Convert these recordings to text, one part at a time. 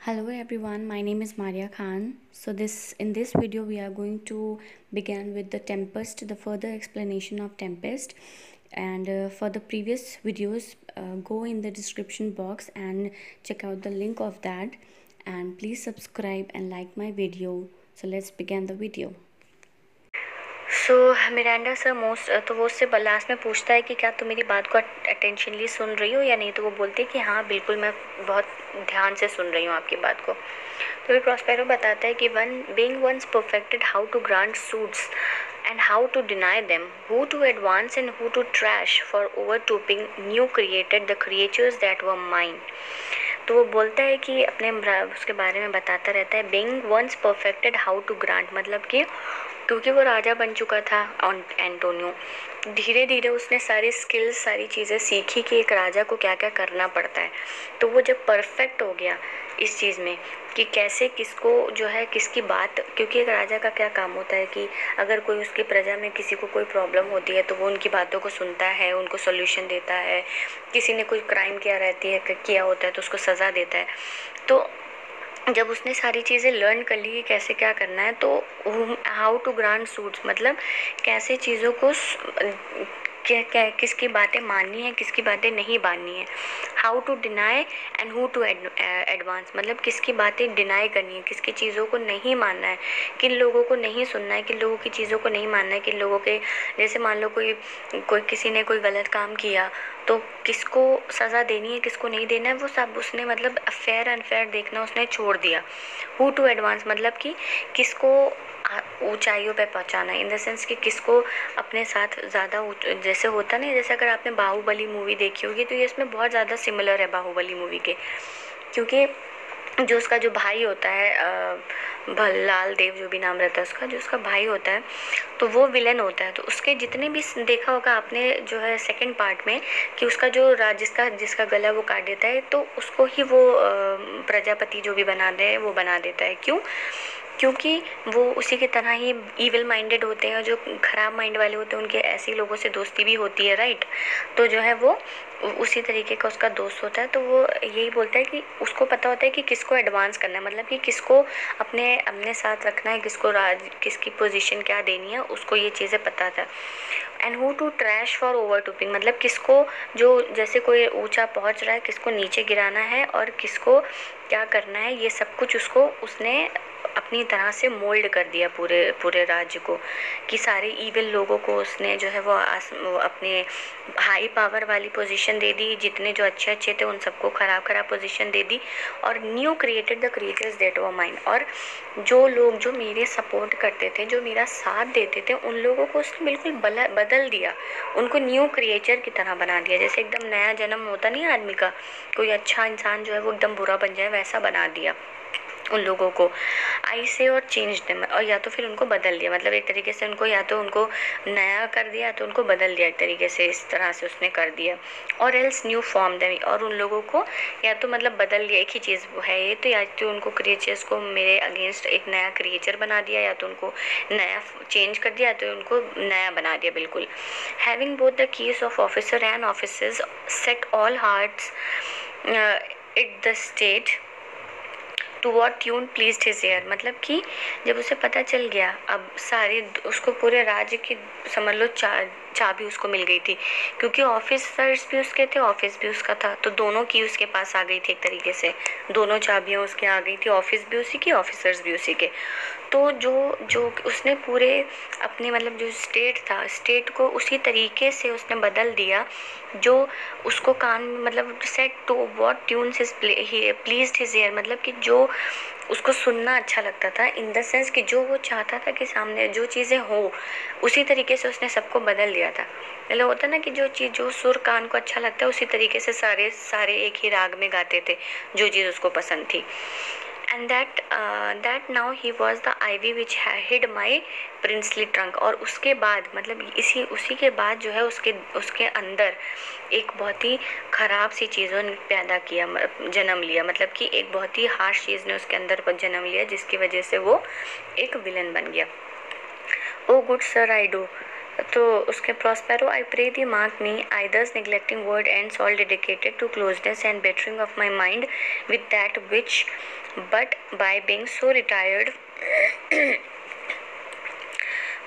Hello everyone, my name is Maria Khan. So in this video we are going to begin with the Tempest, the further explanation of Tempest. And for the previous videos, go in the description box and check out the link of that. And please subscribe and like my video. So let's begin the video. So Miranda sir तो वो उससे last में पूछता है कि क्या तुम मेरी बात को अटेंशनली सुन रही हो या नहीं, तो वो बोलती है कि हाँ बिल्कुल, मैं बहुत ध्यान से सुन रही हूँ आपकी बात को। तो फिर प्रॉस्पेरो बताता है कि being once perfected how to grant suits and how to deny them, who to advance and who to trash, for overtopping new created the creatures that were mine। तो वो बोलता है कि अपने उसके बारे में बताता रहता है, being once perfected how to grant, मतलब कि क्योंकि वो राजा बन चुका था एंटोनियो, धीरे धीरे उसने सारी स्किल्स, सारी चीज़ें सीखी कि एक राजा को क्या क्या करना पड़ता है। तो वो जब परफेक्ट हो गया इस चीज़ में कि कैसे किसको जो है किसकी बात, क्योंकि एक राजा का क्या काम होता है कि अगर कोई उसकी प्रजा में किसी को कोई प्रॉब्लम होती है तो वो उनकी बातों को सुनता है, उनको सोल्यूशन देता है। किसी ने कोई क्राइम किया होता है तो उसको सज़ा देता है। तो जब उसने सारी चीज़ें लर्न कर ली कि कैसे क्या करना है, तो हाउ टू ग्रांट सूट्स मतलब कैसे चीज़ों को क्या किसकी बातें माननी है, किसकी बातें नहीं माननी है। How to deny and who to advance, मतलब किसकी बातें डिनाई करनी है, किसकी चीज़ों को नहीं मानना है, किन लोगों को नहीं सुनना है, किन लोगों की चीज़ों को नहीं मानना है, किन लोगों के, जैसे मान लो कोई किसी ने कोई गलत काम किया तो किसको सज़ा देनी है, किसको नहीं देना है, वो सब उसने मतलब फेयर अनफेयर देखना उसने छोड़ दिया। हु टू एडवांस मतलब कि किसको ऊंचाइयों पे पहुंचाना है, इन द सेंस कि किसको अपने साथ ज़्यादा, जैसे होता नहीं, जैसे अगर आपने बाहुबली मूवी देखी होगी तो ये इसमें बहुत ज़्यादा सिमिलर है बाहुबली मूवी के, क्योंकि जो उसका जो भाई होता है भल्लाल देव, जो भी नाम रहता है उसका, जो उसका भाई होता है, तो वो विलन होता है। तो उसके जितने भी देखा होगा आपने जो है सेकंड पार्ट में कि उसका जो जिसका गला वो काट देता है, तो उसको ही वो प्रजापति जो भी बना दे वो बना देता है। क्योंकि वो उसी की तरह ही ईविल माइंडेड होते हैं, जो ख़राब माइंड वाले होते हैं उनके ऐसे लोगों से दोस्ती भी होती है, राइट। तो जो है वो उसी तरीके का उसका दोस्त होता है। तो वो यही बोलता है कि उसको पता होता है कि किसको एडवांस करना है, मतलब कि किसको अपने अपने साथ रखना है, किसकी पोजीशन क्या देनी है, उसको ये चीज़ें पता था। And who to trash for overtopping, मतलब किसको, जो जैसे कोई ऊंचा पहुंच रहा है, किसको नीचे गिराना है और किसको क्या करना है, ये सब कुछ उसने अपनी तरह से मोल्ड कर दिया पूरे राज्य को, कि सारे इविल लोगों को उसने जो है वो अपने हाई पावर वाली पोजीशन दे दी, जितने जो अच्छे थे उन सबको खराब पोजीशन दे दी। और new created the creatures that were mine, और जो लोग जो मेरे सपोर्ट करते थे, जो मेरा साथ देते थे, उन लोगों को उसने बिल्कुल बदल दिया, उनको न्यू क्रिएचर की तरह बना दिया। जैसे एकदम नया जन्म होता नहीं आदमी का, कोई अच्छा इंसान जो है वो एकदम बुरा बन जाए, वैसा बना दिया उन लोगों को। आई से और चेंज देम, और या तो फिर उनको बदल दिया, मतलब एक तरीके से उनको या तो उनको नया कर दिया तो उनको बदल दिया, एक तरीके से इस तरह से उसने कर दिया। और एल्स न्यू फॉर्म देम, और उन लोगों को या तो मतलब बदल दिया, एक ही चीज़ है ये, तो या तो उनको क्रिएचर्स को मेरे अगेंस्ट एक नया क्रिएचर बना दिया, या तो उनको नया चेंज कर दिया, तो उनको नया बना दिया बिल्कुल। Having both the keys of officer and officers set all hearts it the state to what tune pleased his ear, मतलब कि जब उसे पता चल गया, अब सारे उसको पूरे राज्य की समझ लो चाबी उसको मिल गई थी, क्योंकि ऑफिसर्स भी उसके थे, ऑफिस भी उसका था, तो दोनों की उसके पास आ गई थी एक तरीके से, दोनों चाबियां उसके आ गई थी, ऑफिस भी उसी की, ऑफिसर्स भी उसी के। तो जो उसने पूरे अपने मतलब जो स्टेट था, स्टेट को उसी तरीके से उसने बदल दिया जो उसको कान मतलब set to what tunes his pleased his ear, मतलब कि जो उसको सुनना अच्छा लगता था, इन द सेंस कि जो वो चाहता था कि सामने जो चीज़ें हो उसी तरीके से उसने सबको बदल दिया था। मतलब होता ना कि जो सुर कान को अच्छा लगता है उसी तरीके से सारे एक ही राग में गाते थे जो चीज़ उसको पसंद थी। And that now he was the ivy which hid my princely trunk, और उसके बाद मतलब उसी के बाद जो है उसके अंदर एक बहुत ही ख़राब सी चीज़ों ने पैदा किया, जन्म लिया, मतलब कि एक बहुत ही हार्श चीज़ ने उसके अंदर जन्म लिया, जिसकी वजह से वो एक विलन बन गया। Oh good sir I do, तो उसके Prospero I pray thee mark me I thus neglecting word and all dedicated to closeness and bettering of my mind with that which but by being so retired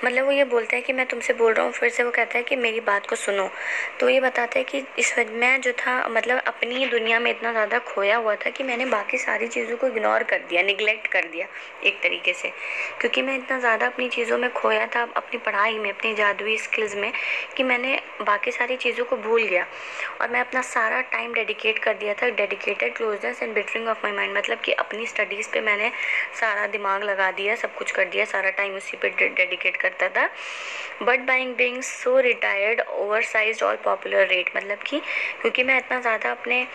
मतलब वो ये बोलता है कि मैं तुमसे बोल रहा हूँ, फिर से वो कहता है कि मेरी बात को सुनो। तो ये बताता है कि मैं जो था मतलब अपनी दुनिया में इतना ज़्यादा खोया हुआ था कि मैंने बाकी सारी चीज़ों को इग्नोर कर दिया, निगलेक्ट कर दिया एक तरीके से, क्योंकि मैं इतना ज़्यादा अपनी चीज़ों में खोया था, अपनी पढ़ाई में, अपनी जादुई स्किल्स में, कि मैंने बाकी सारी चीज़ों को भूल गया और मैं अपना सारा टाइम डेडिकेट कर दिया था। Dedicated closeness and bettering of my mind, मतलब कि अपनी स्टडीज़ पे मैंने सारा दिमाग लगा दिया, सब कुछ कर दिया, सारा टाइम उसी पे डेडिकेट करता था। But buying being so retired oversized all popular rate, मतलब कि क्योंकि मैं इतना ज़्यादा अपने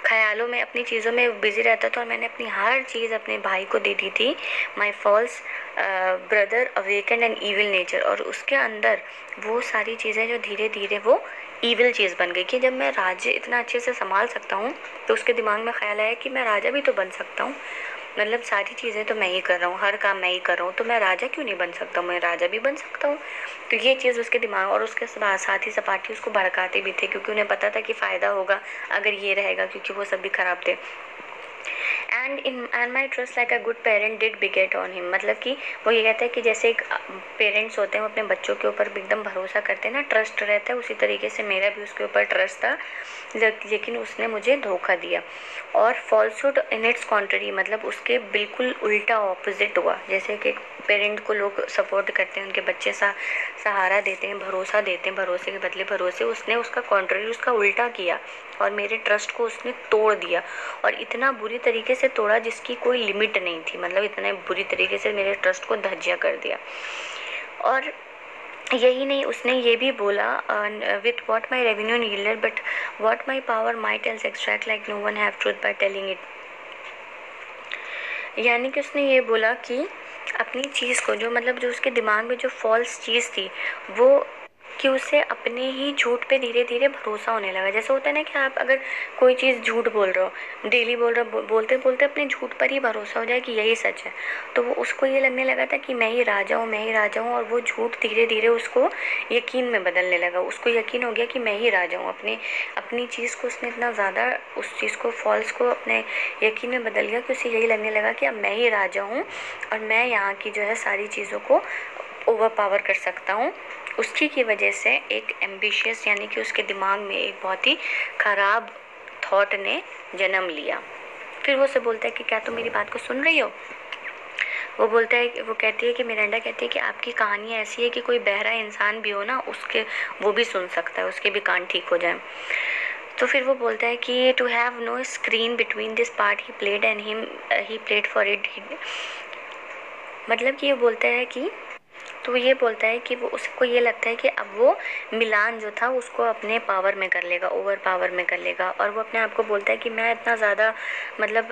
ख्यालों में, अपनी चीज़ों में बिजी रहता था और मैंने अपनी हर चीज़ अपने भाई को दे दी थी। My false brother awaken an evil nature, और उसके अंदर वो सारी चीज़ें जो धीरे धीरे वो ईविल चीज़ बन गई कि जब मैं राज्य इतना अच्छे से संभाल सकता हूँ तो उसके दिमाग में ख्याल आया कि मैं राजा भी तो बन सकता हूँ, मतलब सारी चीज़ें तो मैं ही कर रहा हूँ, हर काम मैं ही कर रहा हूँ, तो मैं राजा क्यों नहीं बन सकता, मैं राजा भी बन सकता हूँ। तो ये चीज़ उसके दिमाग और उसके साथ ही सपाटी उसको भड़काते भी थे, क्योंकि उन्हें पता था कि फ़ायदा होगा अगर ये रहेगा, क्योंकि वो सब भी ख़राब थे। And my trust like a good parent did बिगेट on him, मतलब कि वो ये कहता है कि जैसे एक पेरेंट्स होते हैं वो अपने बच्चों के ऊपर एकदम भरोसा करते हैं ना, ट्रस्ट रहता है, उसी तरीके से मेरा भी उसके ऊपर ट्रस्ट था, लेकिन उसने मुझे धोखा दिया। और फॉल्सहुड इन इट्स कॉन्ट्ररी, मतलब उसके बिल्कुल उल्टा ऑपोजिट हुआ। जैसे कि पेरेंट को लोग सपोर्ट करते हैं, उनके बच्चे सहारा देते हैं, भरोसा देते हैं, भरोसे के बदले भरोसे, उसने उसका कॉन्ट्ररी, उसका उल्टा किया और मेरे ट्रस्ट को उसने तोड़ दिया, और इतना बुरी तरीके से तोड़ा जिसकी कोई लिमिट नहीं थी, मतलब इतने बुरी तरीके से मेरे ट्रस्ट को धज्जिया कर दिया। और यही नहीं, उसने ये भी बोला, with what my revenue yielded but what my power might else extract like no one have truth by telling it, यानी कि उसने ये बोला कि अपनी चीज़ को, जो मतलब जो उसके दिमाग में जो फॉल्स चीज़ थी वो, कि उसे अपने ही झूठ पे धीरे धीरे भरोसा होने लगा। जैसे होता है ना कि आप अगर कोई चीज़ झूठ बोल रहे हो, डेली बोल रहे हो, बोलते बोलते अपने झूठ पर ही भरोसा हो जाए कि यही सच है, तो वो उसको ये लगने लगा था कि मैं ही राजा हूँ, मैं ही राजा हूँ, और वो झूठ धीरे धीरे उसको यकीन में बदलने लगा। उसको यकीन हो गया कि मैं ही राजा हूँ। अपनी चीज़ को उसने इतना ज़्यादा, उस चीज़ को, फॉल्स को अपने यकीन में बदल गया कि उसे यही लगने लगा कि अब मैं ही राजा हूँ और मैं यहाँ की जो है सारी चीज़ों को ओवर पावर कर सकता हूँ। उसी की वजह से एक एम्बिशियस, यानी कि उसके दिमाग में एक बहुत ही ख़राब थॉट ने जन्म लिया। फिर वो उसे बोलता है कि क्या तुम मेरी बात को सुन रही हो। वो बोलता है, वो कहती है कि मिरांडा कहती है कि आपकी कहानी ऐसी है कि कोई बहरा इंसान भी हो ना, उसके वो भी सुन सकता है, उसके भी कान ठीक हो जाए। तो फिर वो बोलता है कि to have no screen between this part he played and he played for it, मतलब कि ये बोलता है कि, तो ये बोलता है कि वो, उसको ये लगता है कि अब वो मिलान जो था उसको अपने पावर में कर लेगा, ओवर पावर में कर लेगा। और वो अपने आप को बोलता है कि मैं इतना ज़्यादा मतलब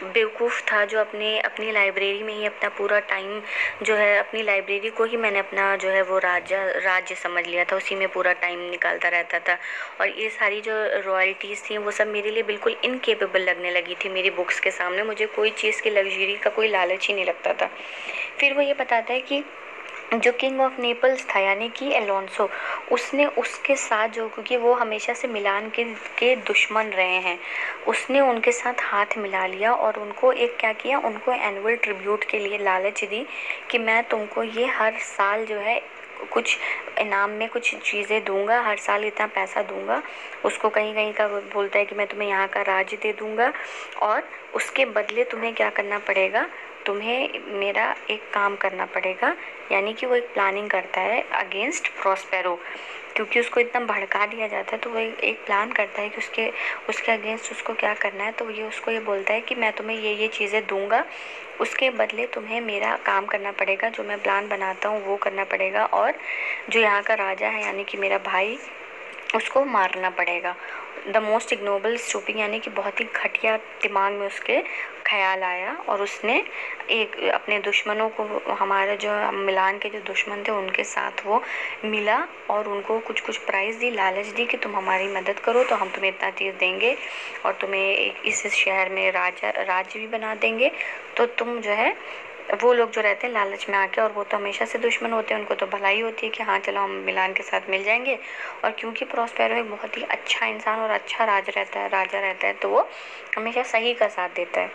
बेवकूफ़ था जो अपनी लाइब्रेरी में ही अपना पूरा टाइम जो है, अपनी लाइब्रेरी को ही मैंने अपना जो है वो राज्य समझ लिया था, उसी में पूरा टाइम निकालता रहता था। और ये सारी जो रॉयल्टीज़ थी वो सब मेरे लिए बिल्कुल इनकेपेबल लगने लगी थी मेरी बुक्स के सामने, मुझे कोई चीज़ की लग्जरी का कोई लालच ही नहीं लगता था। फिर वो ये बताता है कि जो किंग ऑफ नेपल्स था यानी कि एलोंसो, उसने उसके साथ जो, क्योंकि वो हमेशा से मिलान के दुश्मन रहे हैं, उसने उनके साथ हाथ मिला लिया और उनको एक क्या किया, उनको एनुअल ट्रिब्यूट के लिए लालच दी कि मैं तुमको ये हर साल जो है कुछ इनाम में कुछ चीज़ें दूंगा, हर साल इतना पैसा दूंगा। उसको कहीं कहीं का बोलता है कि मैं तुम्हें यहाँ का राज्य दे दूंगा और उसके बदले तुम्हें क्या करना पड़ेगा, तुम्हें मेरा एक काम करना पड़ेगा। यानी कि वो एक प्लानिंग करता है अगेंस्ट प्रॉस्पेरो, क्योंकि उसको इतना भड़का दिया जाता है, तो वो एक प्लान करता है कि उसके अगेंस्ट उसको क्या करना है। तो ये उसको ये बोलता है कि मैं तुम्हें ये चीज़ें दूंगा, उसके बदले तुम्हें मेरा काम करना पड़ेगा, जो मैं प्लान बनाता हूँ वो करना पड़ेगा, और जो यहाँ का राजा है यानी कि मेरा भाई, उसको मारना पड़ेगा। द मोस्ट इग्नोबल स्टूपिंग, यानी कि बहुत ही घटिया दिमाग में उसके ख्याल आया, और उसने एक अपने दुश्मनों को, हमारे जो मिलान के जो दुश्मन थे उनके साथ वो मिला और उनको कुछ कुछ प्राइज़ दी, लालच दी कि तुम हमारी मदद करो तो हम तुम्हें इतना चीज़ देंगे और तुम्हें इस शहर में राज्य भी बना देंगे, तो तुम जो है वो लोग जो रहते हैं लालच में आके, और वो तो हमेशा से दुश्मन होते हैं, उनको तो भलाई होती है कि हाँ चलो हम मिलान के साथ मिल जाएंगे। और क्योंकि प्रॉस्पेरो एक बहुत ही अच्छा इंसान और अच्छा राजा रहता है, तो वो हमेशा सही का साथ देता है,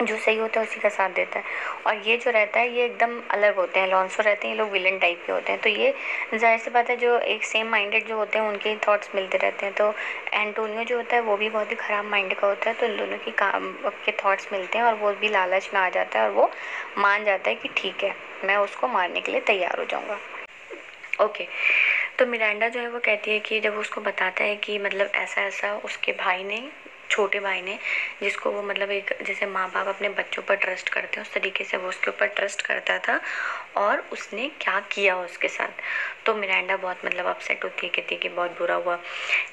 जो सही होता है उसी का साथ देता है। और ये जो रहता है ये एकदम अलग होते हैं, अलोंसो रहते हैं, ये लोग विलन टाइप के होते हैं। तो ये जाहिर सी बात है, जो एक सेम माइंडेड जो होते हैं उनके थॉट्स मिलते रहते हैं। तो एंटोनियो जो होता है वो भी बहुत ही ख़राब माइंड का होता है, तो इन दोनों की काम के थॉट्स मिलते हैं और वो भी लालच में आ जाता है और वो मान जाता है कि ठीक है मैं उसको मारने के लिए तैयार हो जाऊँगा। ओके, तो मिरांडा जो है वो कहती है कि जब उसको बताता है कि मतलब ऐसा ऐसा उसके भाई ने, छोटे भाई ने, जिसको वो मतलब एक जैसे माँ बाप अपने बच्चों पर ट्रस्ट करते हैं उस तरीके से वो उसके ऊपर ट्रस्ट करता था, और उसने क्या किया उसके साथ। तो मिरांडा बहुत मतलब अपसेट होती है, कहती है कि बहुत बुरा हुआ।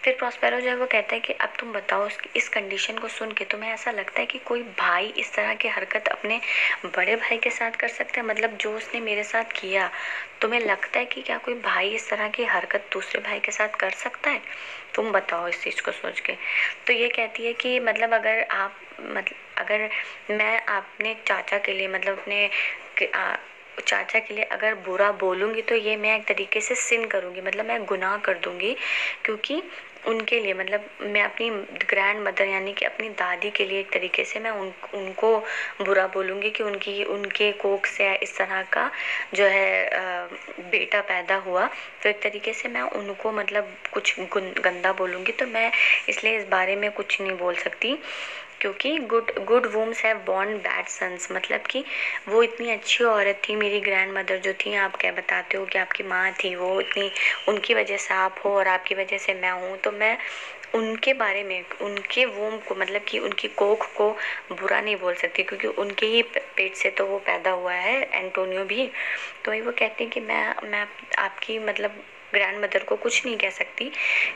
फिर प्रॉस्पेरो जो है वो कहता है कि अब तुम बताओ, इस कंडीशन को सुन के तुम्हें ऐसा लगता है कि कोई भाई इस तरह की हरकत अपने बड़े भाई के साथ कर सकता है? मतलब जो उसने मेरे साथ किया, तुम्हें लगता है कि क्या कोई भाई इस तरह की हरकत दूसरे भाई के साथ कर सकता है? तुम बताओ इस चीज़ को सोच के। तो ये कहती है कि मतलब अगर मैं अपने चाचा के लिए मतलब चाचा के लिए अगर बुरा बोलूँगी तो ये मैं एक तरीके से सिन करूँगी, मतलब मैं गुनाह कर दूँगी, क्योंकि उनके लिए मतलब मैं अपनी ग्रैंड मदर यानी कि अपनी दादी के लिए एक तरीके से मैं उनको बुरा बोलूँगी कि उनके कोख से इस तरह का जो है बेटा पैदा हुआ, तो एक तरीके से मैं उनको मतलब कुछ गंदा बोलूँगी। तो मैं इसलिए इस बारे में कुछ नहीं बोल सकती, क्योंकि good wombs have borne bad sons, मतलब कि वो इतनी अच्छी औरत थी मेरी ग्रैंड मदर जो थी, आप क्या बताते हो कि आपकी माँ थी, वो इतनी, उनकी वजह से आप हो और आपकी वजह से मैं हूँ, तो मैं उनके बारे में, उनके वूम को मतलब कि उनकी कोख को बुरा नहीं बोल सकती, क्योंकि उनके ही पेट से तो वो पैदा हुआ है एंटोनियो भी। तो वही वो कहती है कि मैं आपकी मतलब ग्रैंड मदर को कुछ नहीं कह सकती,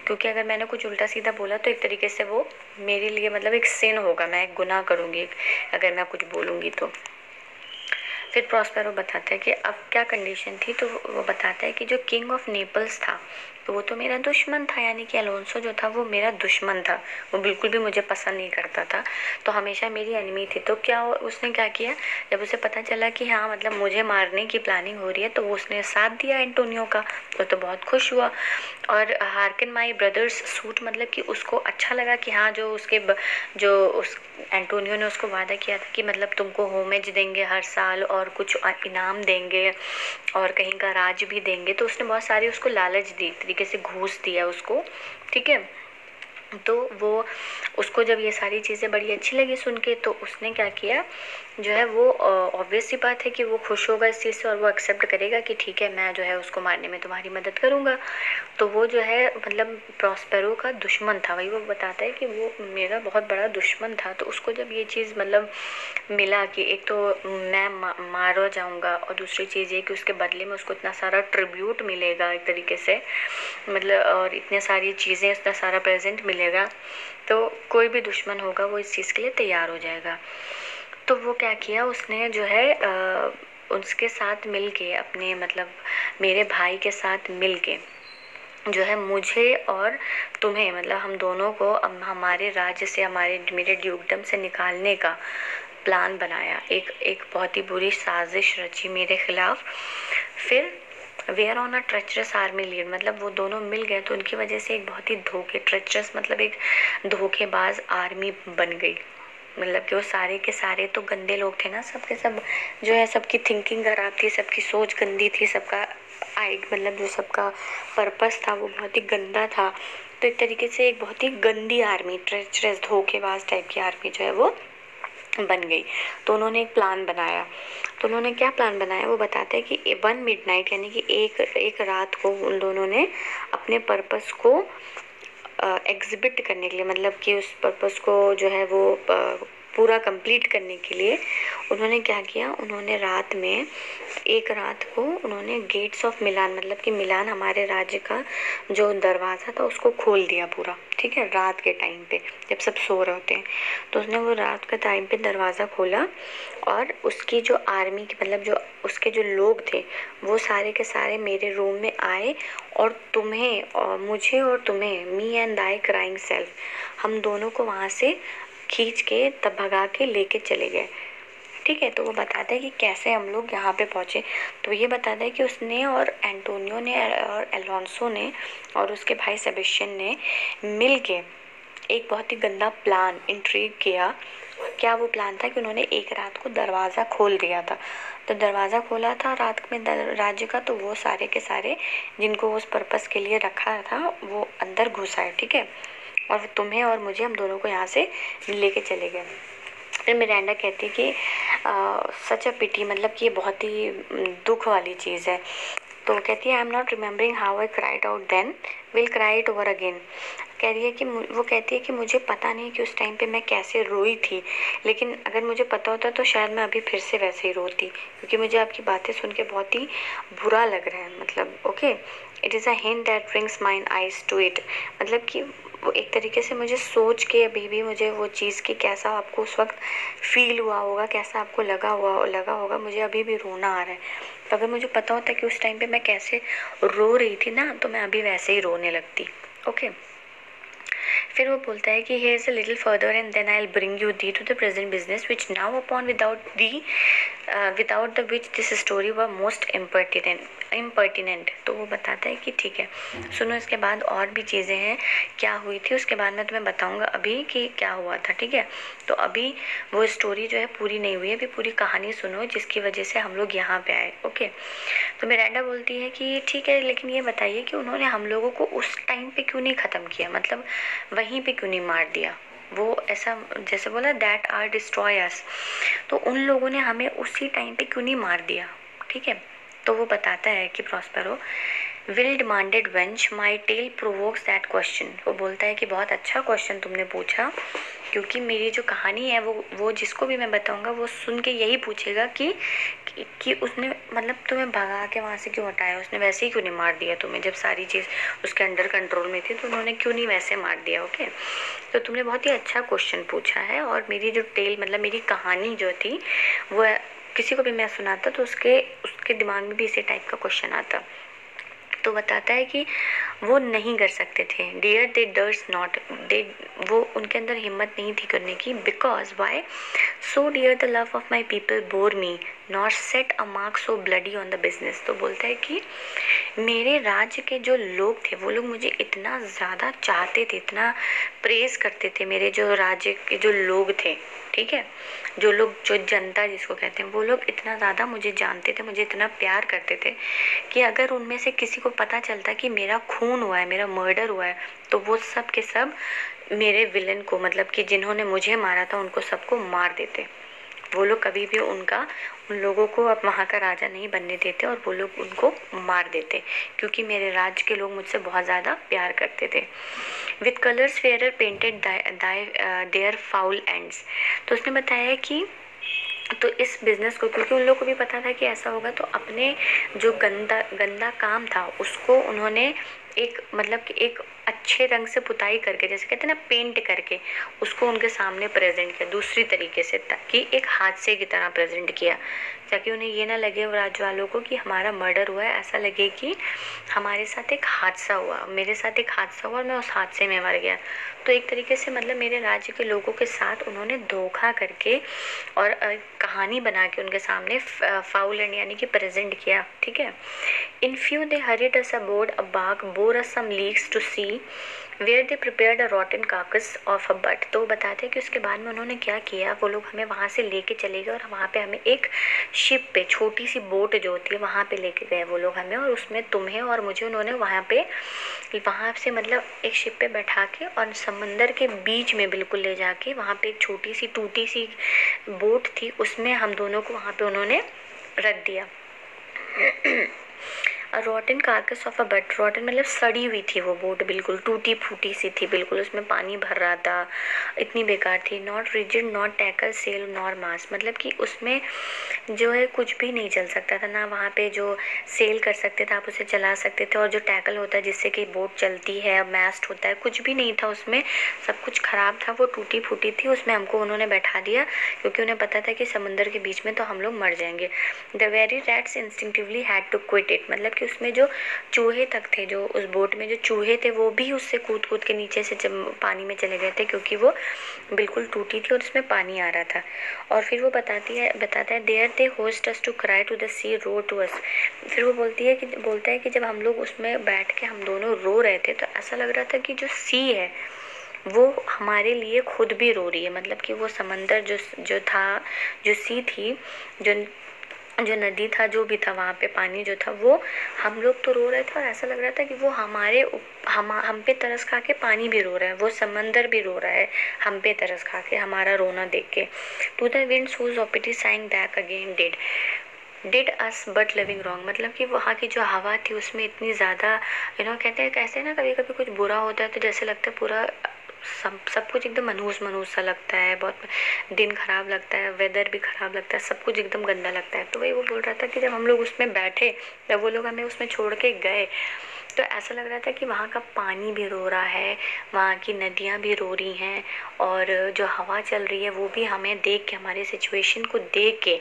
क्योंकि अगर मैंने कुछ उल्टा सीधा बोला तो एक तरीके से वो मेरे लिए मतलब एक सिन होगा, मैं एक गुनाह करूँगी अगर मैं कुछ बोलूँगी तो। फिर प्रॉस्पेरो बताता है कि अब क्या कंडीशन थी, तो वो बताता है कि जो किंग ऑफ नेपल्स था तो वो तो मेरा दुश्मन था, यानी कि अलोंसो जो था वो मेरा दुश्मन था, वो बिल्कुल भी मुझे पसंद नहीं करता था, तो हमेशा मेरी एनिमी थी। तो क्या उसने क्या किया, जब उसे पता चला कि हाँ मतलब मुझे मारने की प्लानिंग हो रही है, तो वो उसने साथ दिया एंटोनियो का, वो तो बहुत खुश हुआ। और हार्कन माई ब्रदर्स सूट, मतलब कि उसको अच्छा लगा कि हाँ जो उस एंटोनियो ने उसको वादा किया था कि मतलब तुमको होमेज देंगे हर साल और कुछ इनाम देंगे और कहीं का राज भी देंगे, तो उसने बहुत सारी उसको लालच दी, तरीके से घूस दिया उसको, ठीक है। तो वो उसको जब ये सारी चीज़ें बड़ी अच्छी लगी सुन के, तो उसने क्या किया जो है वो ऑब्वियस सी बात है कि वो खुश होगा इस चीज़ से और वो एक्सेप्ट करेगा कि ठीक है मैं जो है उसको मारने में तुम्हारी मदद करूँगा। तो वो जो है मतलब प्रॉस्पेरो का दुश्मन था, वही वो बताता है कि वो मेरा बहुत बड़ा दुश्मन था। तो उसको जब ये चीज़ मतलब मिला कि एक तो मैं मारा जाऊँगा और दूसरी चीज़ ये कि उसके बदले में उसको इतना सारा ट्रिब्यूट मिलेगा एक तरीके से, मतलब और इतने सारी चीज़ें, इतना सारा प्रेजेंट मिलेगा, तो कोई भी दुश्मन होगा वो इस चीज़ के लिए तैयार हो जाएगा। तो वो क्या किया उसने जो है उसके साथ मिल के अपने मतलब मेरे भाई के साथ मिल के जो है मुझे और तुम्हें मतलब हम दोनों को हमारे राज्य से मेरे ड्यूकडम से निकालने का प्लान बनाया, एक बहुत ही बुरी साजिश रची मेरे खिलाफ। फिर where on a treacherous army lead, मतलब वो दोनों मिल गए तो उनकी वजह से एक बहुत ही ट्रेचरस मतलब एक धोखेबाज आर्मी बन गई। मतलब कि वो सारे के सारे तो गंदे लोग थे ना, सबके सब जो है सबकी थिंकिंग खराब थी, सबकी सोच गंदी थी, सबका मतलब जो सबका पर्पस था वो बहुत ही गंदा था। तो एक तरीके से एक बहुत ही गंदी आर्मी, ट्रेचरस धोखेबाज टाइप की आर्मी जो है वो बन गई। तो उन्होंने एक प्लान बनाया। तो उन्होंने क्या प्लान बनाया वो बताते हैं कि 1 मिडनाइट यानी कि एक रात को उन दोनों ने अपने पर्पस को एग्जिबिट करने के लिए, मतलब कि उस पर्पस को जो है वो पूरा कंप्लीट करने के लिए उन्होंने क्या किया, उन्होंने एक रात को उन्होंने गेट्स ऑफ मिलान, मतलब कि मिलान हमारे राज्य का जो दरवाज़ा था उसको खोल दिया पूरा, ठीक है, रात के टाइम पे जब सब सो रहे होते हैं। तो उसने वो रात के टाइम पे दरवाज़ा खोला और उसकी जो आर्मी की मतलब जो उसके जो लोग थे वो सारे के सारे मेरे रूम में आए और मुझे और तुम्हें me and thy crying self, हम दोनों को वहाँ से खींच के तब भगा के लेके चले गए। ठीक है। तो वो बताता है कि कैसे हम लोग यहाँ पे पहुँचे। तो ये बताता है कि उसने और एंटोनियो ने और एलोंसो ने और उसके भाई सेबेस्टियन ने मिल के एक बहुत ही गंदा प्लान इंट्रीग किया। क्या वो प्लान था कि उन्होंने एक रात को दरवाज़ा खोल दिया था। तो दरवाज़ा खोला था रात में राज्य का, तो वो सारे के सारे जिनको उस पर्पस के लिए रखा था वो अंदर घुस आए, ठीक है। और तुम्हें और मुझे, हम दोनों को यहाँ से लेके चले गए। फिर मिरांडा कहती कि सच अ पिटी, मतलब कि ये बहुत ही दुख वाली चीज़ है। तो कहती है I am not remembering how I cried out then, will cry it over again. कह रही है कि वो कहती है कि मुझे पता नहीं कि उस टाइम पे मैं कैसे रोई थी, लेकिन अगर मुझे पता होता तो शायद मैं अभी फिर से वैसे ही रोती, क्योंकि मुझे आपकी बातें सुन के बहुत ही बुरा लग रहा है। मतलब okay, it is a hint that brings mine eyes to it, मतलब कि वो एक तरीके से मुझे सोच के अभी भी मुझे वो चीज़ की कैसा आपको उस वक्त फील हुआ होगा, कैसा आपको लगा होगा, मुझे अभी भी रोना आ रहा है। तो अगर मुझे पता होता कि उस टाइम पे मैं कैसे रो रही थी ना, तो मैं अभी वैसे ही रोने लगती। ओके। फिर वो बोलता है कि here is a little further and then I'll bring you thee to the present business which now upon without the which this story was most impertinent। तो वो बताता है कि ठीक है सुनो, इसके बाद और भी चीज़ें हैं, क्या हुई थी उसके बाद मैं तुम्हें बताऊंगा अभी कि क्या हुआ था, ठीक है। तो अभी वो स्टोरी जो है पूरी नहीं हुई है, अभी पूरी कहानी सुनो जिसकी वजह से हम लोग यहाँ पे आए। ओके। तो मिरांडा बोलती है कि ठीक है, लेकिन ये बताइए कि उन्होंने हम लोगों को उस टाइम पे क्यों नहीं ख़त्म किया, मतलब वहीं पे क्यों नहीं मार दिया। वो ऐसा जैसे बोला दैट आर डिस्ट्रॉय अस, तो उन लोगों ने हमें उसी टाइम पे क्यों नहीं मार दिया, ठीक है। तो वो बताता है कि Prospero will demanded wench my tale provokes that question. वो बोलता है कि बहुत अच्छा क्वेश्चन तुमने पूछा, क्योंकि मेरी जो कहानी है वो जिसको भी मैं बताऊंगा वो सुन के यही पूछेगा कि उसने मतलब तुम्हें भगा के वहाँ से क्यों हटाया, उसने वैसे ही क्यों नहीं मार दिया तुम्हें, जब सारी चीज़ उसके अंडर कंट्रोल में थी तो उन्होंने क्यों नहीं वैसे मार दिया। ओके। तो तुमने बहुत ही अच्छा क्वेश्चन पूछा है, और मेरी जो टेल मतलब मेरी कहानी जो थी वो किसी को भी मैं सुनाता तो उसके दिमाग में भी इसी टाइप का क्वेश्चन आता। तो बताता है कि वो नहीं कर सकते थे, डियर दे डर्स नॉट, दे वो उनके अंदर हिम्मत नहीं थी करने की, because why so dear the love of my people bore me not set a mark so bloody on the business. तो बोलता है कि मेरे राज्य के जो लोग थे वो लोग मुझे इतना ज़्यादा चाहते थे, इतना प्रेज करते थे, मेरे जो राज्य के जो लोग थे, ठीक है, जो लोग जो जनता जिसको कहते हैं, वो लोग इतना ज़्यादा मुझे जानते थे, मुझे इतना प्यार करते थे कि अगर उनमें से किसी को पता चलता कि मेरा खून हुआ है, मेरा मर्डर हुआ है, तो वो सब के सब मेरे विलन को, मतलब कि जिन्होंने मुझे मारा था उनको सबको मार देते। वो लोग कभी भी उन लोगों को अब वहाँ का राजा नहीं बनने देते और वो लोग उनको मार देते, क्योंकि मेरे राज्य के लोग मुझसे बहुत ज़्यादा प्यार करते थे। With colours fair painted their foul ends. तो उसने बताया कि तो इस बिज़नेस को, क्योंकि उन लोगों को भी पता था कि ऐसा होगा, तो अपने जो गंदा काम था उसको उन्होंने एक मतलब कि एक अच्छे रंग से पुताई करके, जैसे कहते हैं ना पेंट करके, उसको उनके सामने प्रेजेंट किया दूसरी तरीके से, ताकि एक हादसे की तरह प्रेजेंट किया, ताकि उन्हें ये ना लगे राज्य वालों को कि हमारा मर्डर हुआ है, ऐसा लगे कि हमारे साथ एक हादसा हुआ, मेरे साथ एक हादसा हुआ और मैं उस हादसे में मर गया। तो एक तरीके से मतलब मेरे राज्य के लोगों के साथ उन्होंने धोखा करके और कहानी बना के उनके सामने फाउल एंड यानी कि प्रेजेंट किया, ठीक है। In few they hurried us aboard a bark bore us some leagues to sea where they prepared a rotten carcass of a butt. तो बताते हैं कि उसके बाद में उन्होंने क्या किया, वो लोग हमें वहाँ से लेके चले गए और वहाँ पे हमें एक शिप पे, छोटी सी बोट जो होती है वहाँ पे लेके गए वो लोग हमें, और उसमें तुम्हें और मुझे उन्होंने वहाँ से मतलब एक शिप पे बैठा के और समंदर के बीच में बिल्कुल ले जाके वहाँ पे एक छोटी सी टूटी सी बोट थी, उसमें हम दोनों को वहाँ पे उन्होंने रख दिया। रॉटन कार्कस ऑफ अ बट, रॉटन मतलब सड़ी हुई थी वो बोट, बिल्कुल टूटी फूटी सी थी, बिल्कुल उसमें पानी भर रहा था, इतनी बेकार थी। Not rigged not tackle sail nor mast, मतलब कि उसमें जो है कुछ भी नहीं चल सकता था, ना वहाँ पे जो सेल कर सकते थे आप उसे चला सकते थे, और जो टैकल होता है जिससे कि बोट चलती है, मैस्ट होता है, कुछ भी नहीं था उसमें, सब कुछ ख़राब था, वो टूटी फूटी थी। उसमें हमको उन्होंने बैठा दिया क्योंकि उन्हें पता था कि समंदर के बीच में तो हम लोग मर जाएंगे। The very rats instinctively had to quit it, मतलब कि कि उसमें जो चूहे तक थे, जो उस बोट में जो चूहे थे वो भी उससे कूद कूद के नीचे से पानी में चले गए थे, क्योंकि वो बिल्कुल टूटी थी और उसमें पानी आ रहा था। और फिर वो बताता है there they hoist us to cry to the sea roar to us. फिर वो बोलता है कि जब हम लोग उसमें बैठ के हम दोनों रो रहे थे तो ऐसा लग रहा था कि जो सी है वो हमारे लिए खुद भी रो रही है। मतलब कि वो समंदर जो था, जो सी थी, जो नदी था, जो भी था वहाँ पे पानी जो था, वो हम लोग तो रो रहे थे और ऐसा लग रहा था कि वो हम पे तरस खा के पानी भी रो रहा है, वो समंदर भी रो रहा है हम पे तरस खा के, हमारा रोना देख के। To the winds whose pity sang back again did us but living wrong. मतलब कि वहाँ की जो हवा थी उसमें इतनी ज़्यादा कहते हैं कैसे ना, कभी कभी कुछ बुरा होता है तो जैसे लगता है पूरा सब कुछ एकदम मनहूस सा लगता है, बहुत दिन खराब लगता है, वेदर भी खराब लगता है, सब कुछ एकदम गंदा लगता है। तो वही वो बोल रहा था कि जब हम लोग उसमें बैठे, जब वो लोग हमें उसमें छोड़ के गए, तो ऐसा लग रहा था कि वहाँ का पानी भी रो रहा है, वहाँ की नदियाँ भी रो रही हैं, और जो हवा चल रही है वो भी हमें देख के, हमारे सिचुएशन को देख के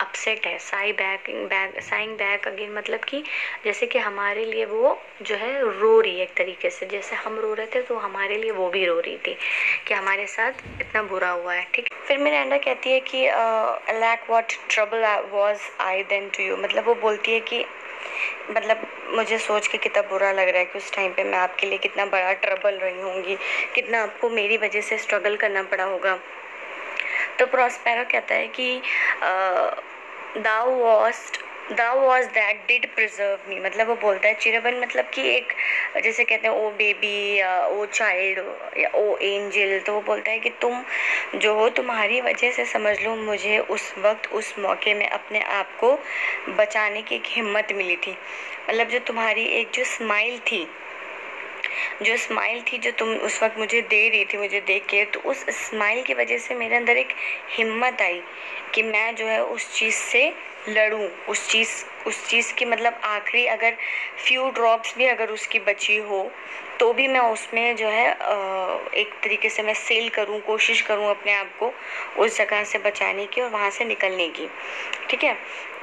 अपसेट है। साइंग बैक अगेन, मतलब कि जैसे कि हमारे लिए वो जो है रो रही है एक तरीके से, जैसे हम रो रहे थे तो हमारे लिए वो भी रो रही थी कि हमारे साथ इतना बुरा हुआ है। ठीक है, फिर मिरांडा कहती है कि alack what trouble was I then to you. मतलब वो बोलती है कि मतलब मुझे सोच के कितना बुरा लग रहा है कि उस टाइम पे मैं आपके लिए कितना बड़ा ट्रबल रही होंगी, कितना आपको मेरी वजह से स्ट्रगल करना पड़ा होगा। तो प्रॉस्पेरो कहता है कि दाउ वॉज दैट डिड प्रिजर्व मी। मतलब वो बोलता है चिरबन, मतलब कि एक जैसे कहते हैं ओ बेबी या ओ चाइल्ड या ओ एंजल। तो वो बोलता है कि तुम जो हो, तुम्हारी वजह से समझ लो मुझे उस वक्त उस मौके में अपने आप को बचाने की एक हिम्मत मिली थी। मतलब जो तुम्हारी एक जो स्माइल थी जो तुम उस वक्त मुझे दे रही थी, मुझे देख के, तो उस स्माइल की वजह से मेरे अंदर एक हिम्मत आई कि मैं जो है उस चीज़ से लड़ूं, उस चीज़ की मतलब आखिरी अगर फ्यू ड्रॉप्स भी अगर उसकी बची हो तो भी मैं उसमें जो है एक तरीके से मैं सेल करूं, कोशिश करूं अपने आप को उस जगह से बचाने की और वहाँ से निकलने की। ठीक है,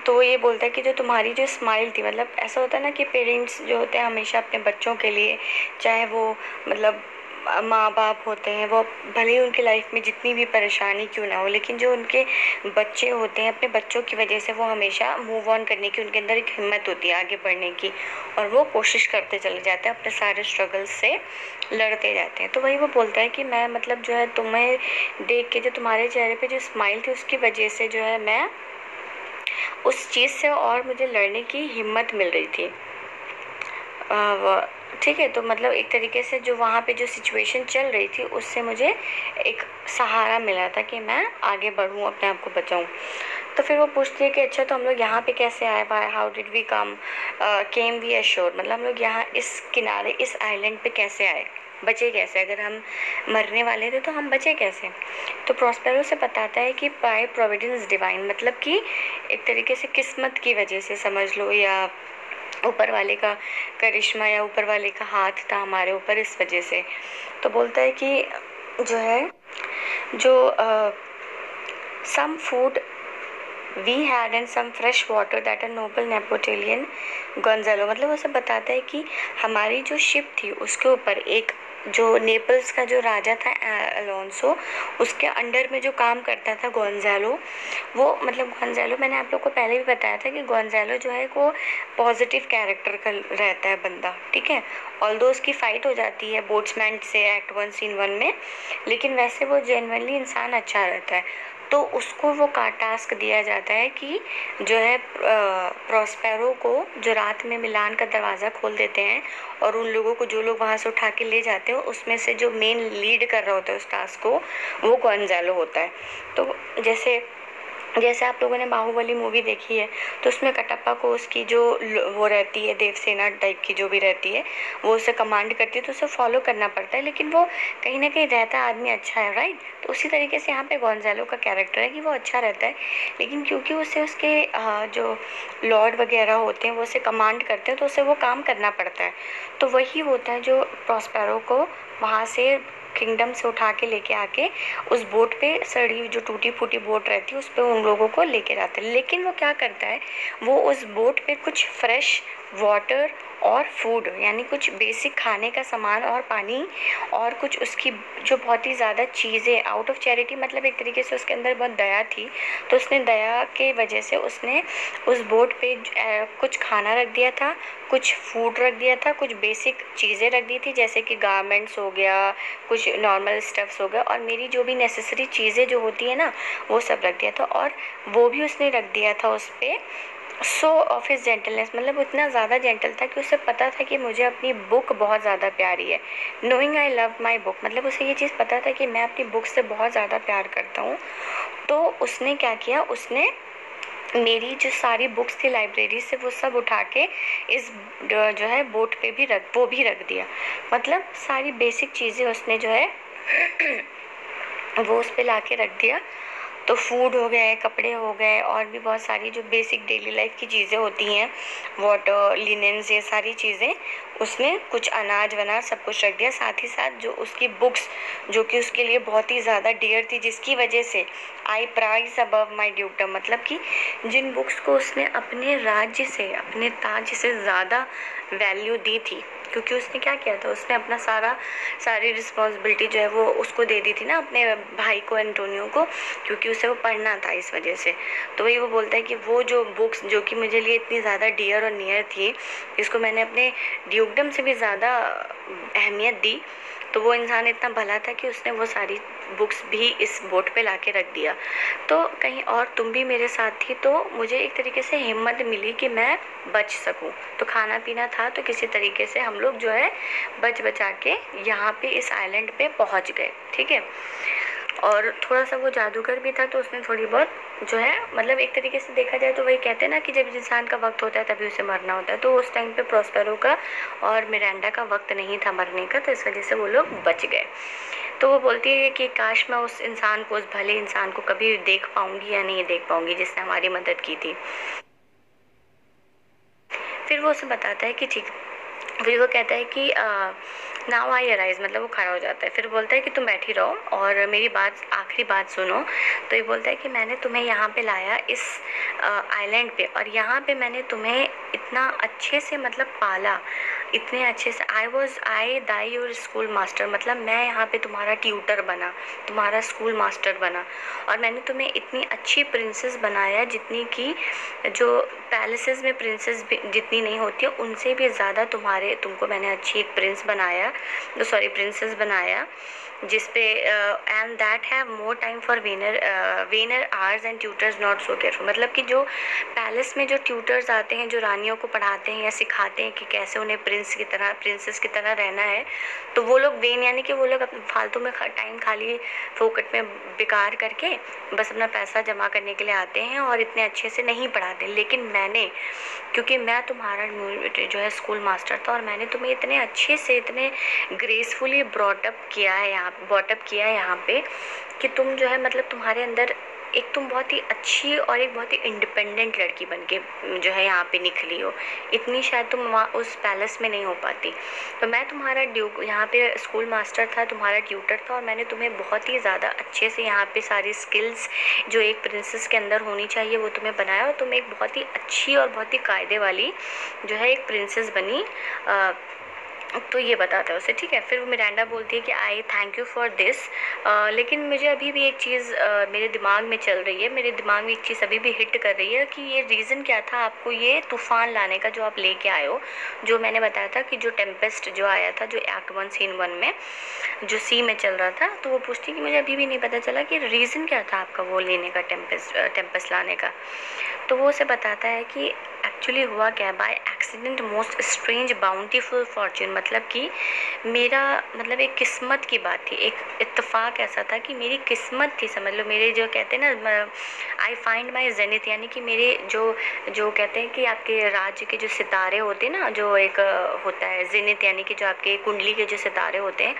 तो ये बोलता है कि जो तुम्हारी जो स्माइल थी, मतलब ऐसा होता है ना कि पेरेंट्स जो होते हैं हमेशा अपने बच्चों के लिए, चाहे वो मतलब माँ बाप होते हैं, वो भले ही उनकी लाइफ में जितनी भी परेशानी क्यों ना हो, लेकिन जो उनके बच्चे होते हैं, अपने बच्चों की वजह से वो हमेशा मूव ऑन करने की उनके अंदर एक हिम्मत होती है आगे बढ़ने की, और वो कोशिश करते चले जाते हैं, अपने सारे स्ट्रगल से लड़ते जाते हैं। तो वही वो बोलता है कि मैं मतलब जो है तुम्हें देख के, जो तुम्हारे चेहरे पे जो स्माइल थी उसकी वजह से जो है मैं उस चीज़ से और मुझे लड़ने की हिम्मत मिल रही थी। ठीक है, तो मतलब एक तरीके से जो वहाँ पे जो सिचुएशन चल रही थी उससे मुझे एक सहारा मिला था कि मैं आगे बढ़ूँ, अपने आप को बचाऊँ। तो फिर वो पूछती है कि अच्छा तो हम लोग यहाँ पे कैसे आए, by how did we came we ashore. मतलब हम लोग यहाँ इस किनारे, इस आइलैंड पे कैसे आए, बचे कैसे, अगर हम मरने वाले थे तो हम बचे कैसे। तो प्रॉस्पेरो से बताता है कि बाय प्रोविडेंस डिवाइन, मतलब कि एक तरीके से किस्मत की वजह से समझ लो, या ऊपर वाले का करिश्मा या ऊपर वाले का हाथ था हमारे ऊपर इस वजह से। तो बोलता है कि जो है जो some food we had and some fresh water that a noble Neapolitan Gonzalo. मतलब वो सब बताता है कि हमारी जो शिप थी उसके ऊपर एक जो नेपल्स का जो राजा था अलोंसो, उसके अंडर में जो काम करता था गोंजालो, वो मतलब गोंजालो, मैंने आप लोग को पहले भी बताया था कि गोंजालो जो है वो पॉजिटिव कैरेक्टर का रहता है बंदा। ठीक है, ऑल्दो उसकी फाइट हो जाती है बोट्समैन से एक्ट 1 सीन 1 में, लेकिन वैसे वो जेन्युइनली इंसान अच्छा रहता है। तो उसको वो का टास्क दिया जाता है कि जो है प्रॉस्पेरो को जो रात में मिलान का दरवाज़ा खोल देते हैं और उन लोगों को, जो लोग वहाँ से उठा के ले जाते हैं, उसमें से जो मेन लीड कर रहा होता है उस टास्क को, वो गोंजालो होता है। तो जैसे आप लोगों ने बाहुबली मूवी देखी है तो उसमें कटप्पा को उसकी जो वो रहती है देवसेना टाइप की जो भी रहती है, वो उसे कमांड करती है तो उसे फॉलो करना पड़ता है, लेकिन वो कहीं ना कहीं रहता आदमी अच्छा है, राइट। तो उसी तरीके से यहाँ पे गोंजालो का कैरेक्टर है कि वो अच्छा रहता है, लेकिन क्योंकि उसे उसके जो लॉर्ड वगैरह होते हैं वो उसे कमांड करते हैं तो उसे वो काम करना पड़ता है। तो वही होता है जो प्रॉस्पेरो को वहाँ से किंगडम से उठा के लेके आके उस बोट पे, सड़ी हुई जो टूटी फूटी बोट रहती है उस पे उन लोगों को लेके जाते हैं। लेकिन वो क्या करता है, वो उस बोट पे कुछ फ्रेश वाटर और फूड, यानी कुछ बेसिक खाने का सामान और पानी, और कुछ उसकी जो बहुत ही ज़्यादा चीज़ें आउट ऑफ चैरिटी, मतलब एक तरीके से उसके अंदर बहुत दया थी, तो उसने दया के वजह से उसने उस बोट पे कुछ खाना रख दिया था, कुछ फूड रख दिया था, कुछ बेसिक चीज़ें रख दी थी जैसे कि गारमेंट्स हो गया, कुछ नॉर्मल स्टफ्स हो गया, और मेरी जो भी नेसेसरी चीज़ें जो होती है ना वो सब रख दिया था। और वो भी उसने रख दिया था उस पर सो ऑफ हिज जेंटलनेस, मतलब इतना ज़्यादा जेंटल था कि उसे पता था कि मुझे अपनी बुक बहुत ज़्यादा प्यारी है। Knowing I love my book, मतलब उसे ये चीज़ पता था कि मैं अपनी बुक से बहुत ज़्यादा प्यार करता हूँ। तो उसने क्या किया, उसने मेरी जो सारी बुक्स थी लाइब्रेरी से वो सब उठा के इस जो है बोट पे भी वो भी रख दिया। मतलब सारी बेसिक चीज़ें उसने जो है वो उस पे ला के रख दिया। तो फूड हो गए, कपड़े हो गए, और भी बहुत सारी जो बेसिक डेली लाइफ की चीज़ें होती हैं, वाटर, लिनेंस, ये सारी चीज़ें उसने, कुछ अनाज वनाज सब कुछ रख दिया। साथ ही साथ जो उसकी बुक्स जो कि उसके लिए बहुत ही ज़्यादा डियर थी, जिसकी वजह से आई प्राइज अबव माई ड्यूटम, मतलब कि जिन बुक्स को उसने अपने राज्य से, अपने ताज से ज़्यादा वैल्यू दी थी, क्योंकि उसने क्या किया था, उसने अपना सारी रिस्पॉन्सिबिलिटी जो है वो उसको दे दी थी ना, अपने भाई को, एंटोनियो को, क्योंकि उसे वो पढ़ना था इस वजह से। तो वही वो बोलता है कि वो जो बुक्स जो कि मुझे लिए इतनी ज़्यादा डियर और नियर थी, जिसको मैंने अपने ड्यूकडम से भी ज़्यादा अहमियत दी, तो वो इंसान इतना भला था कि उसने वो सारी बुक्स भी इस बोट पे लाके रख दिया। तो कहीं और तुम भी मेरे साथ थी तो मुझे एक तरीके से हिम्मत मिली कि मैं बच सकूं। तो खाना पीना था तो किसी तरीके से हम लोग जो है बचा के यहाँ पे इस आइलैंड पे पहुँच गए, ठीक है। और थोड़ा सा वो जादूगर भी था तो उसने थोड़ी बहुत जो है, मतलब एक तरीके से देखा जाए तो वही कहते हैं ना कि जब इंसान का वक्त होता है तभी उसे मरना होता है, तो उस टाइम पे प्रॉस्पेरो का और मिरांडा का वक्त नहीं था मरने का, तो इस वजह से वो लोग बच गए। तो वो बोलती है कि काश मैं उस इंसान को, उस भले इंसान को कभी देख पाऊंगी या नहीं देख पाऊंगी जिसने हमारी मदद की थी। फिर वो उसे बताता है कि ठीक, फिर वो कहता है कि नाउ आई अराइज, मतलब वो खड़ा हो जाता है। फिर बोलता है कि तुम बैठी रहो और मेरी बात, आखिरी बात सुनो। तो ये बोलता है कि मैंने तुम्हें यहाँ पे लाया इस आइलैंड पे, और यहाँ पे मैंने तुम्हें इतना अच्छे से मतलब पाला, इतने अच्छे से, आई दाई योर स्कूल मास्टर, मतलब मैं यहाँ पे तुम्हारा ट्यूटर बना, तुम्हारा स्कूल मास्टर बना, और मैंने तुम्हें इतनी अच्छी प्रिंसेस बनाया जितनी कि जो पैलेसेस में प्रिंसेस जितनी नहीं होती है उनसे भी ज़्यादा तुमको मैंने अच्छी एक प्रिंसेस बनाया, जिस पे and that have more time for Vanern hours and tutors not so careful, मतलब कि जो पैलेस में जो ट्यूटर्स आते हैं, जो रानियों को पढ़ाते हैं या सिखाते हैं कि कैसे उन्हें प्रिंसेस की तरह रहना है, तो वो लोग वेन यानी कि वो लोग फालतू में टाइम खाली फोकट में बेकार करके बस अपना पैसा जमा करने के लिए आते हैं और इतने अच्छे से नहीं पढ़ाते। लेकिन मैंने, क्योंकि मैं तुम्हारा जो है स्कूल मास्टर था, और मैंने तुम्हें इतने अच्छे से, इतने ग्रेसफुली ब्रॉटअप किया है यहाँ पे कि तुम जो है, मतलब तुम्हारे अंदर एक तुम बहुत ही अच्छी और एक बहुत ही इंडिपेंडेंट लड़की बनके जो है यहाँ पे निकली हो। इतनी शायद तुम वहाँ उस पैलेस में नहीं हो पाती। तो मैं तुम्हारा यहाँ पे स्कूल मास्टर था, तुम्हारा ट्यूटर था, और मैंने तुम्हें बहुत ही ज़्यादा अच्छे से यहाँ पे सारी स्किल्स जो एक प्रिंसेस के अंदर होनी चाहिए वो तुम्हें बनाया, और तुम एक बहुत ही अच्छी और बहुत ही कायदे वाली जो है एक प्रिंसेस बनी। तो ये बताता है उसे, ठीक है। फिर वो मिरांडा बोलती है कि आई थैंक यू फॉर दिस, लेकिन मुझे अभी भी एक चीज़ मेरे दिमाग में चल रही है, मेरे दिमाग में एक चीज़ अभी भी हिट कर रही है कि ये रीज़न क्या था आपको ये तूफ़ान लाने का जो आप लेके आए हो, जो मैंने बताया था कि जो टेम्पेस्ट जो आया था, जो एक्ट 1 सीन 1 में जो सी में चल रहा था, तो वो पूछती कि मुझे अभी भी नहीं पता चला कि रीज़न क्या था आपका वो लेने का, टेम्पेस्ट लाने का। तो वो उसे बताता है कि एक्चुअली हुआ क्या, by accident most strange bountiful Fortune, मतलब कि मेरा मतलब एक किस्मत की बात थी, एक इत्तेफाक ऐसा था कि मेरी किस्मत थी, समझ लो मेरे जो कहते हैं ना, आई फाइंड माई जेनिथ, यानी कि मेरे जो कहते हैं कि आपके राज्य के जो सितारे होते हैं ना, जो एक होता है जेनिथ, यानी कि जो आपके कुंडली के जो सितारे होते हैं,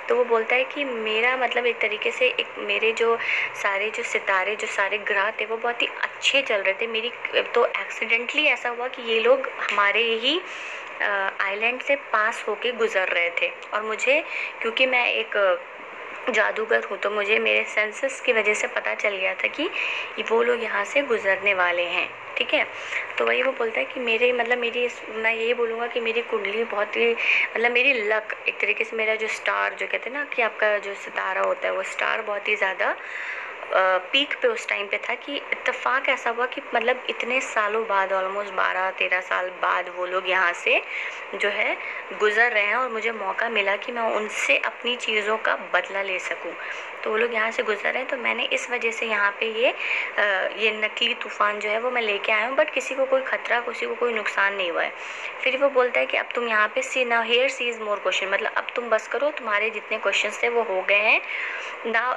तो वो बोलता है कि मेरा मतलब एक तरीके से एक मेरे जो सितारे, जो सारे ग्रह थे वो बहुत ही अच्छे चल रहे थे मेरी, तो एक्सीडेंटली ऐसा हुआ कि ये लोग हमारे ही आइलैंड से पास होके गुजर रहे थे, और मुझे, क्योंकि मैं एक जादूगर हूँ, तो मुझे मेरे सेंसेस की वजह से पता चल गया था कि वो लोग यहाँ से गुजरने वाले हैं, ठीक है। तो वही वो बोलता है कि मेरे मतलब मैं यही बोलूँगा कि मेरी कुंडली बहुत ही मतलब मेरी लक एक तरीके से, मेरा जो स्टार जो कहते हैं ना कि आपका जो सितारा होता है वो स्टार बहुत ही ज़्यादा पीक पे उस टाइम पे था कि इत्तेफाक ऐसा हुआ कि मतलब इतने सालों बाद, ऑलमोस्ट 12-13 साल बाद वो लोग यहाँ से जो है गुज़र रहे हैं और मुझे मौका मिला कि मैं उनसे अपनी चीज़ों का बदला ले सकूं। तो वो लोग यहाँ से गुज़र रहे हैं, तो मैंने इस वजह से यहाँ पे ये नकली तूफ़ान जो है वो मैं लेके आया हूँ, बट किसी को कोई ख़तरा, किसी को कोई नुकसान नहीं हुआ है। फिर वो बोलता है कि अब तुम यहाँ पे see now here see is more question, मतलब अब तुम बस करो, तुम्हारे जितने क्वेश्चन थे वो हो गए हैं।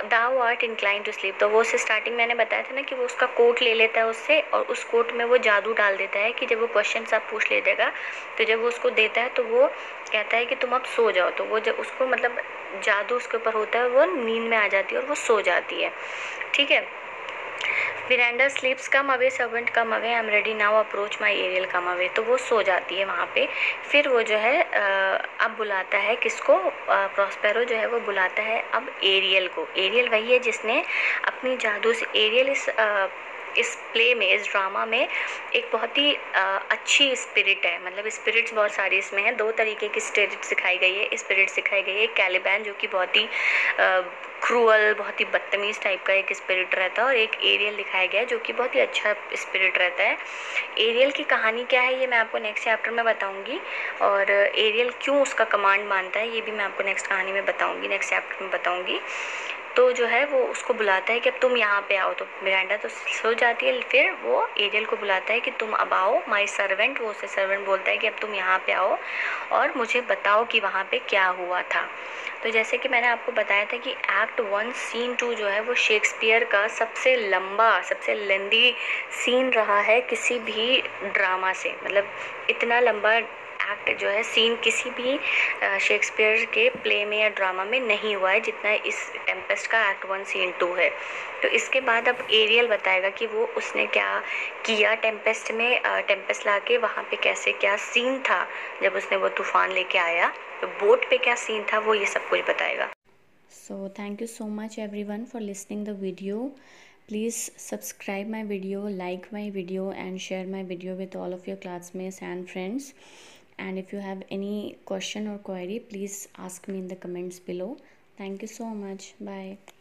Thou art inclined to sleep. तो वो उससे स्टार्टिंग मैंने बताया था ना कि वो उसका कोट ले लेता है उससे, और उस कोट में वो जादू डाल देता है कि जब वो क्वेश्चन आप पूछ ले देगा, तो जब वो उसको देता है तो वो कहता है कि तुम अब सो जाओ। तो वो जब उसको मतलब जादू उसके ऊपर होता है, वो नींद में आ जाती है और वो सो जाती है, ठीक है। Miranda sleeps, come away servant come away, I am ready now, approach my Ariel come away. तो वो सो जाती है वहाँ पे। फिर वो जो है अब बुलाता है किसको, प्रॉस्पेरो जो है वो बुलाता है अब एरियल को। एरियल वही है जिसने अपनी जादू से, एरियल इस प्ले में, इस ड्रामा में एक बहुत ही अच्छी स्पिरिट है। मतलब स्पिरिट्स बहुत सारी इसमें हैं, 2 तरीके की स्पिरिट सिखाई गई है, स्पिरिट सिखाई गई है। कैलिबैन जो कि बहुत ही क्रूअल, बहुत ही बदतमीज़ टाइप का एक स्पिरिट रहता है, और एक एरियल दिखाया गया है जो कि बहुत ही अच्छा स्पिरिट रहता है। एरियल की कहानी क्या है ये मैं आपको नेक्स्ट चैप्टर में बताऊंगी, और एरियल क्यों उसका कमांड मानता है ये भी मैं आपको नेक्स्ट कहानी में बताऊंगी, नेक्स्ट चैप्टर में बताऊंगी। तो जो है वो उसको बुलाता है कि अब तुम यहाँ पे आओ। तो मिरांडा तो सो जाती है, फिर वो एरियल को बुलाता है कि तुम अब आओ, माई सर्वेंट। वो उससे सर्वेंट बोलता है कि अब तुम यहाँ पे आओ और मुझे बताओ कि वहाँ पे क्या हुआ था। तो जैसे कि मैंने आपको बताया था कि एक्ट 1 सीन 2 जो है वो शेक्सपियर का सबसे लंबा, सबसे लेंदी सीन रहा है किसी भी ड्रामा से। मतलब इतना लंबा एक्ट जो है, सीन किसी भी शेक्सपियर के प्ले में या ड्रामा में नहीं हुआ है जितना इस टेम्पेस्ट का एक्ट 1 सीन 2 है। तो इसके बाद अब एरियल बताएगा कि वो उसने क्या किया टेम्पेस्ट में, टेम्पेस्ट ला के वहाँ पे कैसे क्या सीन था जब उसने वो तूफान लेके आया, तो बोट पे क्या सीन था, वो ये सब कुछ बताएगा। So thank you so much everyone for listening the video. Please subscribe my video, like my video, and share my video with all of your classmates and friends. And if you have any question or query, please ask me in the comments below. Thank you so much. Bye.